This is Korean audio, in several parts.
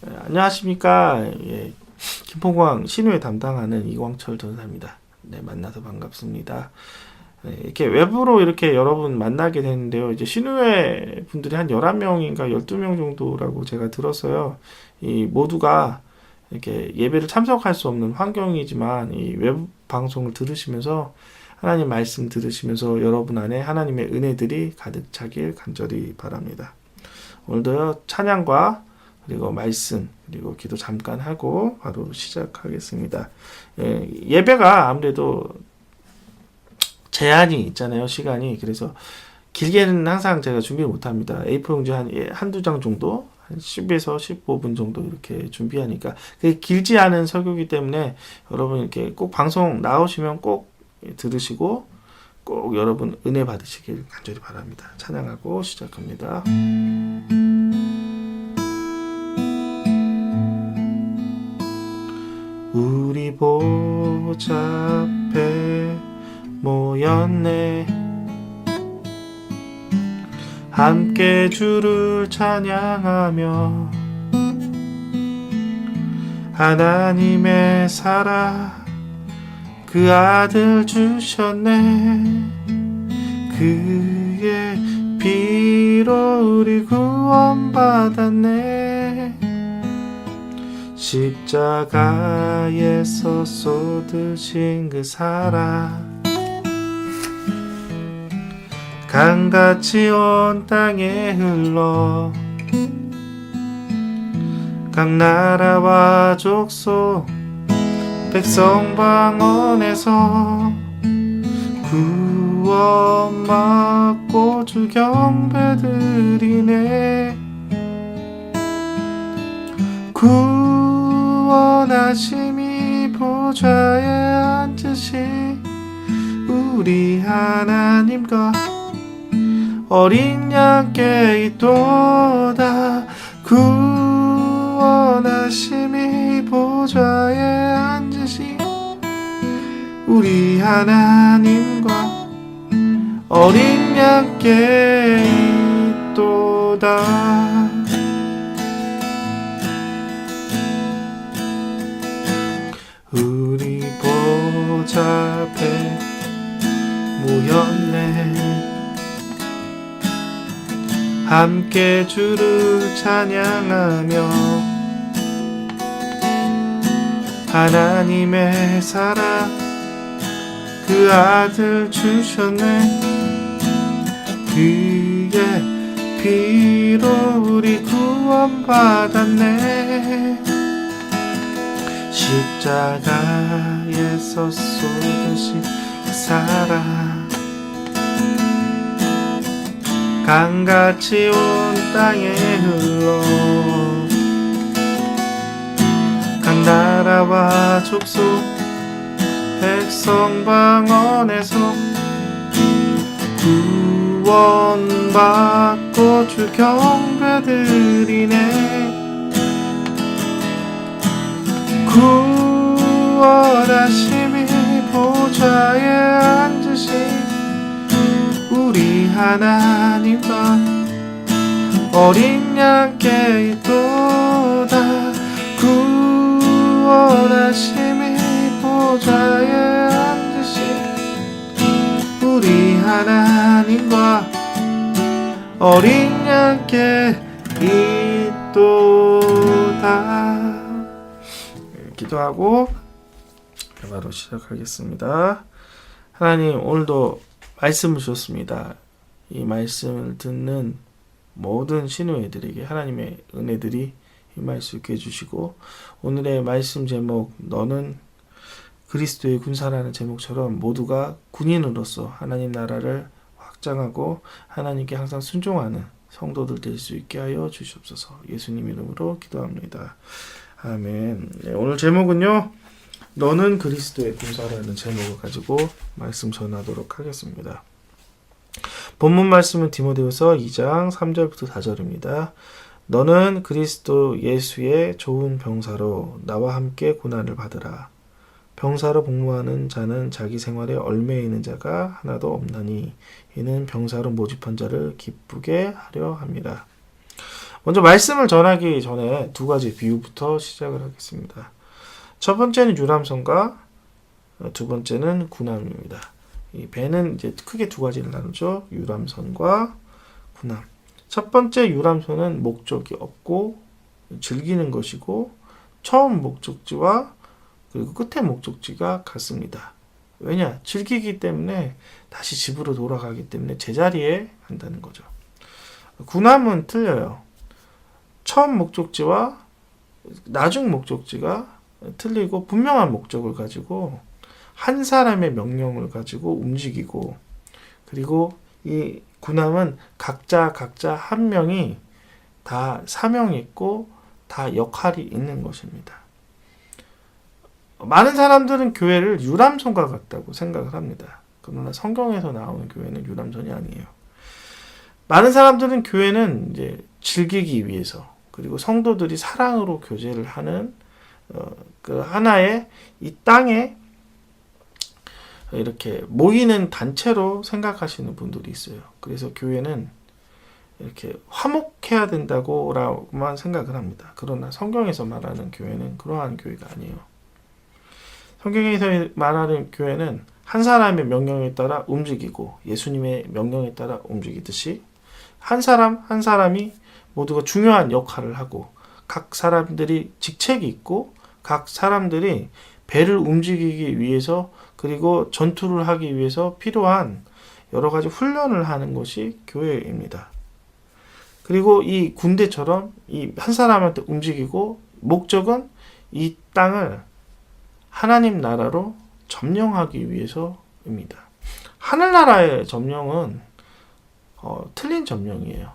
안녕하십니까. 예, 김포공항 신우회 담당하는 이광철 전사입니다. 네, 만나서 반갑습니다. 이렇게 외부로 이렇게 여러분 만나게 되는데요. 이제 신우회 분들이 한 11명인가 12명 정도라고 제가 들었어요. 이 모두가 이렇게 예배를 참석할 수 없는 환경이지만 이 외부 방송을 들으시면서 하나님 말씀 들으시면서 여러분 안에 하나님의 은혜들이 가득 차길 간절히 바랍니다. 오늘도 찬양과 그리고 말씀 그리고 기도 잠깐 하고 바로 시작하겠습니다. 예배가 아무래도 제한이 있잖아요, 시간이. 그래서 길게는 항상 제가 준비 못합니다. A4 용지 한두 장 정도, 한 10에서 15분 정도 이렇게 준비하니까 그게 길지 않은 설교이기 때문에 여러분 이렇게 꼭 방송 나오시면 꼭 들으시고 꼭 여러분 은혜 받으시길 간절히 바랍니다. 찬양하고 시작합니다. 우리 보좌 앞에 모였네. 함께 주를 찬양하며 하나님의 사랑 그 아들 주셨네. 그의 피로 우리 구원받았네. 십자가에서 쏟으신 그 사랑 강같이 온 땅에 흘러 각 나라와 족속 백성 방언에서 구원받고 주 경배드리네. 구원하심이 보좌에 앉으신 우리 하나님과 어린 양께 있도다. 구원하심이 보좌에 앉으신 우리 하나님과 어린 양께 있도다. 우리 보좌 앞에 모였네. 함께 주를 찬양하며 하나님의 사랑 그 아들 주셨네. 그의 피로 우리 구원받았네. 십자가에서 쏟으신 사랑 강같이 온 땅에 흘러 각 나라와 족속 백성 방언에서 구원받고 주 경배드리네. 구원하심이 보좌에 앉으신 우리 하나님과 어린 양께 있도다. 구원하심이 보좌에 앉으신 우리 하나님과 어린 양께 있도다. 기도하고 바로 시작하겠습니다. 하나님, 오늘도 말씀을 주셨습니다. 이 말씀을 듣는 모든 신우애들에게 하나님의 은혜들이 임할 수 있게 해주시고, 오늘의 말씀 제목 너는 그리스도의 군사라는 제목처럼 모두가 군인으로서 하나님 나라를 확장하고 하나님께 항상 순종하는 성도들 될 수 있게 하여 주시옵소서. 예수님 이름으로 기도합니다. 아멘. 네, 오늘 제목은요, 너는 그리스도의 군사라는 제목을 가지고 말씀 전하도록 하겠습니다. 본문 말씀은 디모데후서 2장 3절부터 4절입니다. 너는 그리스도 예수의 좋은 병사로 나와 함께 고난을 받으라. 병사로 복무하는 자는 자기 생활에 얽매이는 자가 하나도 없나니 이는 병사로 모집한 자를 기쁘게 하려 합니다. 먼저 말씀을 전하기 전에 두 가지 비유부터 시작을 하겠습니다. 첫 번째는 유람선과 두 번째는 군함입니다. 이 배는 이제 크게 두 가지를 나누죠. 유람선과 군함. 첫 번째 유람선은 목적이 없고 즐기는 것이고 처음 목적지와 그리고 끝의 목적지가 같습니다. 왜냐? 즐기기 때문에 다시 집으로 돌아가기 때문에 제자리에 한다는 거죠. 군함은 틀려요. 처음 목적지와 나중 목적지가 틀리고 분명한 목적을 가지고 한 사람의 명령을 가지고 움직이고 그리고 이 군함은 각자 한 명이 다 사명이 있고 다 역할이 있는 것입니다. 많은 사람들은 교회를 유람선과 같다고 생각을 합니다. 그러나 성경에서 나오는 교회는 유람선이 아니에요. 많은 사람들은 교회는 이제 즐기기 위해서 그리고 성도들이 사랑으로 교제를 하는 그 하나의 이 땅에 이렇게 모이는 단체로 생각하시는 분들이 있어요. 그래서 교회는 이렇게 화목해야 된다고만 생각을 합니다. 그러나 성경에서 말하는 교회는 그러한 교회가 아니에요. 성경에서 말하는 교회는 한 사람의 명령에 따라 움직이고 예수님의 명령에 따라 움직이듯이 한 사람 한 사람이 모두가 중요한 역할을 하고 각 사람들이 직책이 있고 각 사람들이 배를 움직이기 위해서 그리고 전투를 하기 위해서 필요한 여러 가지 훈련을 하는 것이 교회입니다. 그리고 이 군대처럼 이 한 사람한테 움직이고 목적은 이 땅을 하나님 나라로 점령하기 위해서입니다. 하늘나라의 점령은 틀린 점령이에요.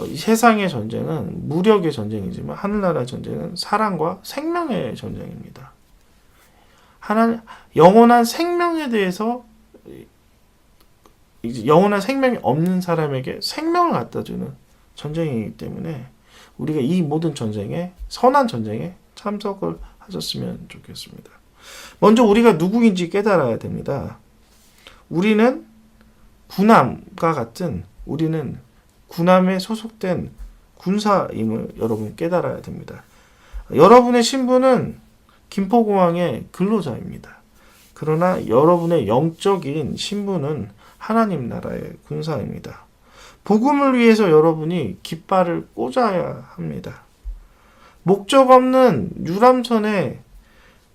이 세상의 전쟁은 무력의 전쟁이지만 하늘나라의 전쟁은 사랑과 생명의 전쟁입니다. 영원한 생명에 대해서 영원한 생명이 없는 사람에게 생명을 갖다주는 전쟁이기 때문에 우리가 이 모든 전쟁에 선한 전쟁에 참석을 하셨으면 좋겠습니다. 먼저 우리가 누구인지 깨달아야 됩니다. 우리는 군함과 같은 우리는 군함에 소속된 군사임을 여러분 깨달아야 됩니다. 여러분의 신분은 김포공항의 근로자입니다. 그러나 여러분의 영적인 신분은 하나님 나라의 군사입니다. 복음을 위해서 여러분이 깃발을 꽂아야 합니다. 목적 없는 유람선에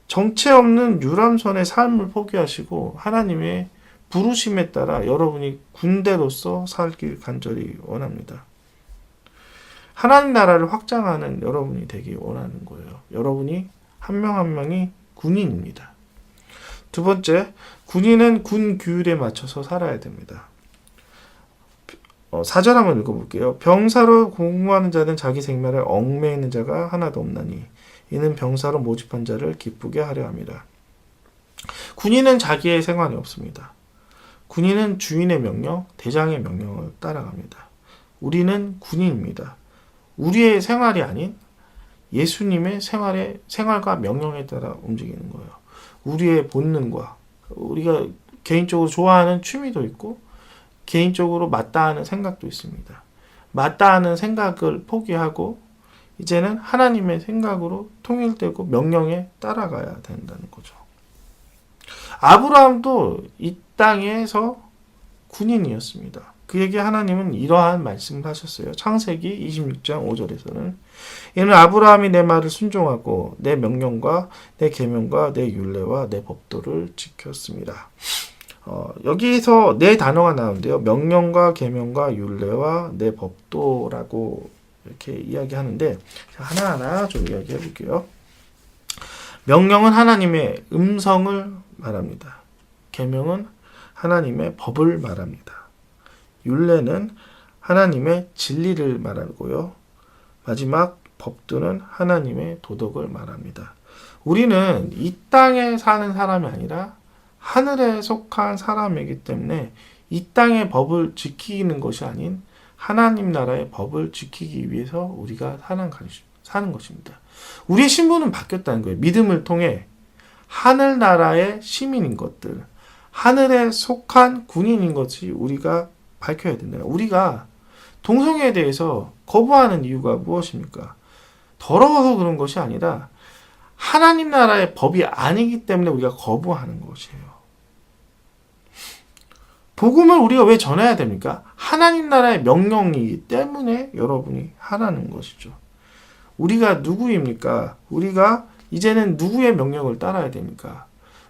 정체 없는 유람선의 삶을 포기하시고 하나님의 부르심에 따라 여러분이 군대로서 살길 간절히 원합니다. 하나님 나라를 확장하는 여러분이 되기 원하는 거예요. 여러분이 한 명 한 명이 군인입니다. 두 번째, 군인은 군 규율에 맞춰서 살아야 됩니다. 4절 한번 읽어볼게요. 병사로 공무하는 자는 자기 생명을 얽매이는 자가 하나도 없나니 이는 병사로 모집한 자를 기쁘게 하려 함이라. 군인은 자기의 생활이 없습니다. 군인은 주인의 명령, 대장의 명령을 따라갑니다. 우리는 군인입니다. 우리의 생활이 아닌 예수님의 생활과 명령에 따라 움직이는 거예요. 우리의 본능과 우리가 개인적으로 좋아하는 취미도 있고 개인적으로 맞다하는 생각도 있습니다. 맞다하는 생각을 포기하고 이제는 하나님의 생각으로 통일되고 명령에 따라가야 된다는 거죠. 아브라함도 이 땅에서 군인이었습니다. 그에게 하나님은 이러한 말씀을 하셨어요. 창세기 26장 5절에서는 이는 아브라함이 내 말을 순종하고 내 명령과 내 계명과 내 율례와 내 법도를 지켰습니다. 여기서 네 단어가 나오는데요. 명령과 계명과 율례와 내 법도라고 이렇게 이야기하는데 하나하나 좀 이야기해 볼게요. 명령은 하나님의 음성을 말합니다. 계명은 하나님의 법을 말합니다. 율례는 하나님의 진리를 말하고요. 마지막 법도는 하나님의 도덕을 말합니다. 우리는 이 땅에 사는 사람이 아니라 하늘에 속한 사람이기 때문에 이 땅의 법을 지키는 것이 아닌 하나님 나라의 법을 지키기 위해서 우리가 사는 것입니다. 우리의 신분은 바뀌었다는 거예요. 믿음을 통해 하늘나라의 시민인 것들, 하늘에 속한 군인인 것이 우리가 밝혀야 된다. 우리가 동성애에 대해서 거부하는 이유가 무엇입니까? 더러워서 그런 것이 아니라 하나님 나라의 법이 아니기 때문에 우리가 거부하는 것이에요. 복음을 우리가 왜 전해야 됩니까? 하나님 나라의 명령이기 때문에 여러분이 하라는 것이죠. 우리가 누구입니까? 우리가 이제는 누구의 명령을 따라야 됩니까?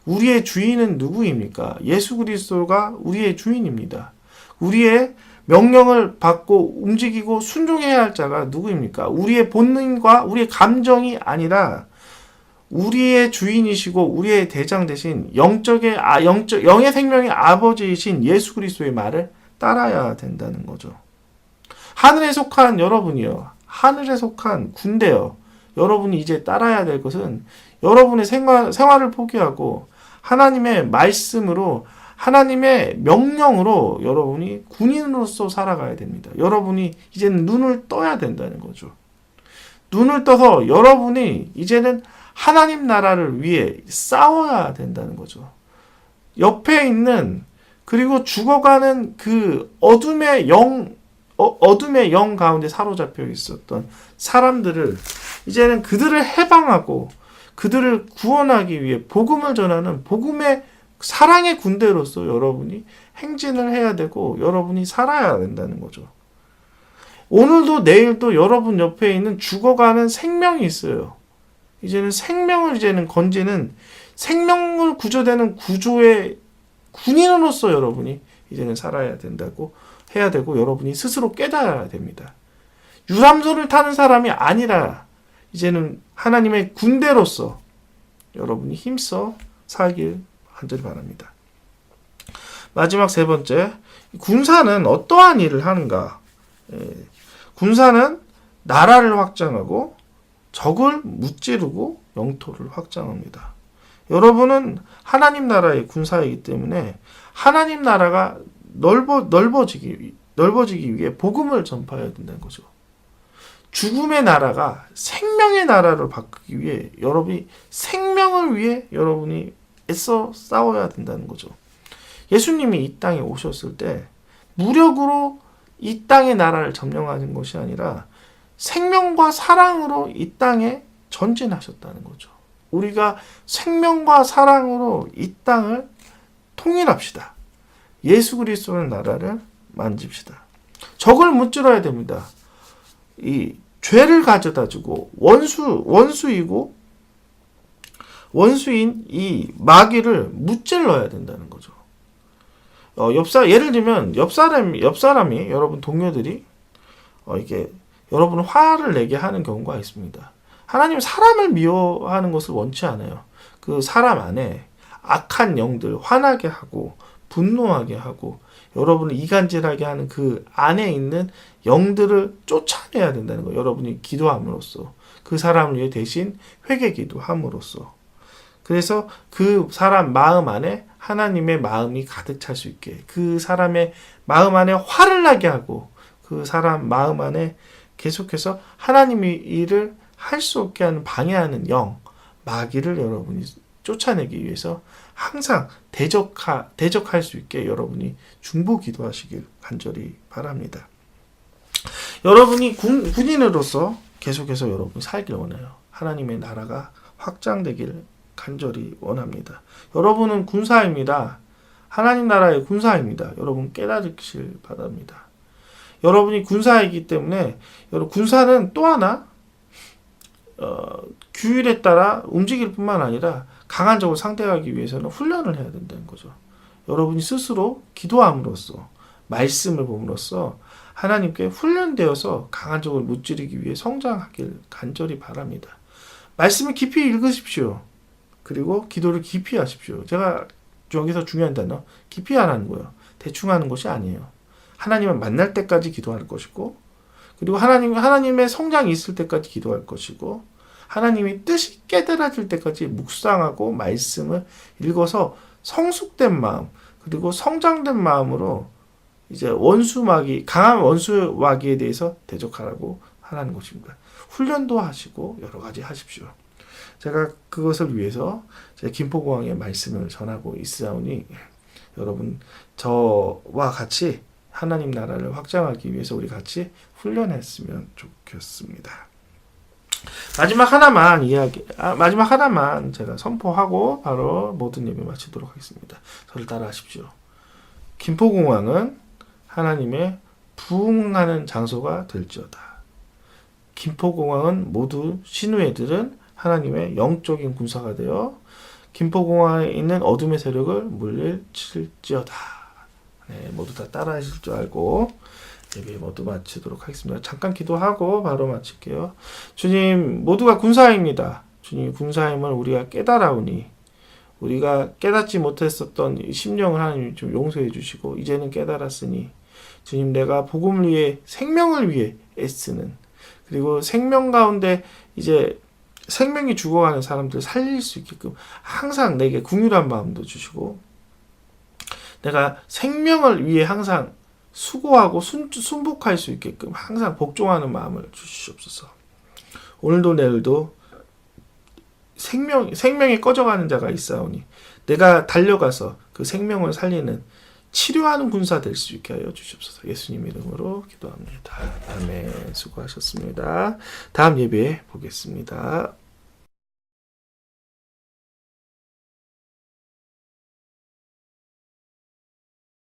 우리의 주인은 누구입니까? 예수 그리스도가 우리의 주인입니다. 우리의 명령을 받고 움직이고 순종해야 할 자가 누구입니까? 우리의 본능과 우리의 감정이 아니라 우리의 주인이시고 우리의 대장 되신 영의 생명의 아버지이신 예수 그리스도의 말을 따라야 된다는 거죠. 하늘에 속한 여러분이요. 하늘에 속한 군대요. 여러분이 이제 따라야 될 것은 여러분의 생활을 포기하고 하나님의 말씀으로 하나님의 명령으로 여러분이 군인으로서 살아가야 됩니다. 여러분이 이제는 눈을 떠야 된다는 거죠. 눈을 떠서 여러분이 이제는 하나님 나라를 위해 싸워야 된다는 거죠. 옆에 있는 그리고 죽어가는 그 어둠의 영 가운데 사로잡혀 있었던 사람들을 이제는 그들을 해방하고 그들을 구원하기 위해 복음을 전하는 복음의 사랑의 군대로서 여러분이 행진을 해야 되고 여러분이 살아야 된다는 거죠. 오늘도 내일도 여러분 옆에 있는 죽어가는 생명이 있어요. 이제는 생명을 건지는 생명을 구조되는 구조의 군인으로서 여러분이 이제는 살아야 된다고 해야 되고 여러분이 스스로 깨달아야 됩니다. 유람선을 타는 사람이 아니라 이제는 하나님의 군대로서 여러분이 힘써 살길 간절히 바랍니다. 마지막 세 번째, 군사는 어떠한 일을 하는가? 군사는 나라를 확장하고 적을 무찌르고 영토를 확장합니다. 여러분은 하나님 나라의 군사이기 때문에 하나님 나라가 넓어지기 위해 복음을 전파해야 된다는 거죠. 죽음의 나라가 생명의 나라로 바꾸기 위해 여러분이 생명을 위해 여러분이 애써 싸워야 된다는 거죠. 예수님이 이 땅에 오셨을 때 무력으로 이 땅의 나라를 점령하는 것이 아니라 생명과 사랑으로 이 땅에 전진하셨다는 거죠. 우리가 생명과 사랑으로 이 땅을 통일합시다. 예수 그리스도의 나라를 만집시다. 적을 무찌러야 됩니다. 이 죄를 가져다주고 원수인 이 마귀를 무찔러야 된다는 거죠. 예를 들면 옆 사람이 여러분 동료들이 이게 여러분 화를 내게 하는 경우가 있습니다. 하나님은 사람을 미워하는 것을 원치 않아요. 그 사람 안에 악한 영들 화나게 하고 분노하게 하고 여러분을 이간질하게 하는 그 안에 있는 영들을 쫓아내야 된다는 거예요. 여러분이 기도함으로써 그 사람을 위해 대신 회개 기도함으로써 그래서 그 사람 마음 안에 하나님의 마음이 가득 찰 수 있게 그 사람의 마음 안에 화를 나게 하고 그 사람 마음 안에 계속해서 하나님의 일을 할 수 없게 하는 방해하는 영, 마귀를 여러분이 쫓아내기 위해서 항상 대적할 수 있게 여러분이 중보 기도하시길 간절히 바랍니다. 여러분이 군인으로서 계속해서 여러분이 살길 원해요. 하나님의 나라가 확장되길 간절히 원합니다. 여러분은 군사입니다. 하나님 나라의 군사입니다. 여러분 깨달으실 바랍니다. 여러분이 군사이기 때문에 군사는 또 하나 규율에 따라 움직일 뿐만 아니라 강한 적을 상대하기 위해서는 훈련을 해야 된다는 거죠. 여러분이 스스로 기도함으로써 말씀을 봄으로써 하나님께 훈련되어서 강한 적을 무찌르기 위해 성장하길 간절히 바랍니다. 말씀을 깊이 읽으십시오. 그리고 기도를 깊이 하십시오. 제가 여기서 중요한 단어 깊이 하라는 거예요. 대충 하는 것이 아니에요. 하나님을 만날 때까지 기도할 것이고 그리고 하나님의 성장이 있을 때까지 기도할 것이고 하나님이 뜻이 깨달아질 때까지 묵상하고 말씀을 읽어서 성숙된 마음 그리고 성장된 마음으로 이제 강한 원수 마귀에 대해서 대적하라고 하라는 것입니다. 훈련도 하시고 여러 가지 하십시오. 제가 그것을 위해서 김포공항의 말씀을 전하고 있사오니 여러분 저와 같이 하나님 나라를 확장하기 위해서 우리 같이 훈련했으면 좋겠습니다. 마지막 하나만 제가 선포하고 바로 모든 예배 마치도록 하겠습니다. 저를 따라하십시오. 김포공항은 하나님의 부흥하는 장소가 될지어다. 김포공항은 모두 신우애들은 하나님의 영적인 군사가 되어 김포공항에 있는 어둠의 세력을 물리칠지어다. 네, 모두 다 따라하실 줄 알고 예배 모두 마치도록 하겠습니다. 잠깐 기도하고 바로 마칠게요. 주님, 모두가 군사입니다. 주님, 군사임을 우리가 깨달아오니 우리가 깨닫지 못했었던 심령을 하나님 좀 용서해 주시고 이제는 깨달았으니 주님, 내가 복음을 위해 생명을 위해 애쓰는, 그리고 생명 가운데 이제 생명이 죽어가는 사람들 살릴 수 있게끔 항상 내게 긍휼한 마음도 주시고 내가 생명을 위해 항상 수고하고 순복할 수 있게끔 항상 복종하는 마음을 주시옵소서. 오늘도 내일도 생명이 꺼져가는 자가 있사오니 내가 달려가서 그 생명을 살리는 치료하는 군사 될 수 있게 하여 주시옵소서. 예수님 이름으로 기도합니다. 아멘. 수고하셨습니다. 다음 예배에 보겠습니다.